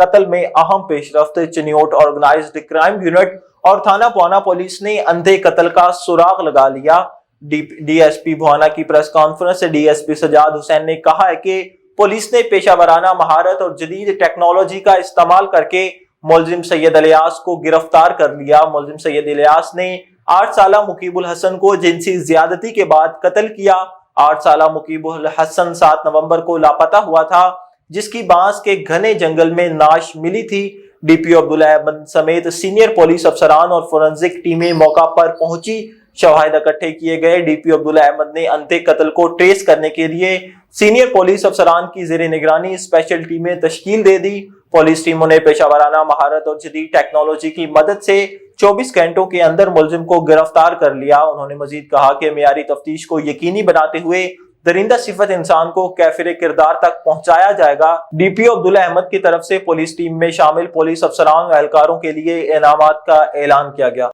कत्ल में अहम पेशरफ्त। चिन्योट ऑर्गेनाइज्ड क्राइम यूनिट और थाना पुआना पुलिस ने अंधे कत्ल का सुराग लगा लिया। डीएसपी भुआना की प्रेस कॉन्फ्रेंस से डीएसपी सजाद हुसैन ने कहा है कि पुलिस ने पेशावराना महारत और जदीद टेक्नोलॉजी का इस्तेमाल करके मुलजिम सैयद इलियास को गिरफ्तार कर लिया। मुलजिम सैयद इलियास ने 8 साला मुकीबुल हसन को जिनसी ज्यादती के बाद कत्ल किया। 8 साला मुकीबुल हसन 7 नवंबर को लापता हुआ था, जिसकी बांस के घने जंगल में नाश मिली थी। डीपीओ अब्दुल्ला अहमद समेत सीनियर पुलिस अफसरान और फोरेंसिक टीमें मौका पर पहुंची, शवाहिद इकट्ठे किए गए। डीपीओ अब्दुल्ला अहमद ने अंधे कत्ल को ट्रेस करने के लिए सीनियर पुलिस अफसरान की जेर निगरानी स्पेशल टीमें तश्कील दे दी। पुलिस टीमों ने पेशावराना महारत और जदीद टेक्नोलॉजी की मदद से 24 घंटों के अंदर मुलजिम को गिरफ्तार कर लिया। उन्होंने मजीद कहा कि मेयारी तफ्तीश को यकीनी बनाते हुए दरिंदा सिफत इंसान को कैफिर किरदार तक पहुंचाया जाएगा। डीपीओ अब्दुल्ला अहमद की तरफ से पुलिस टीम में शामिल पुलिस अफसरान व एहलकारों के लिए इनामात का ऐलान किया गया।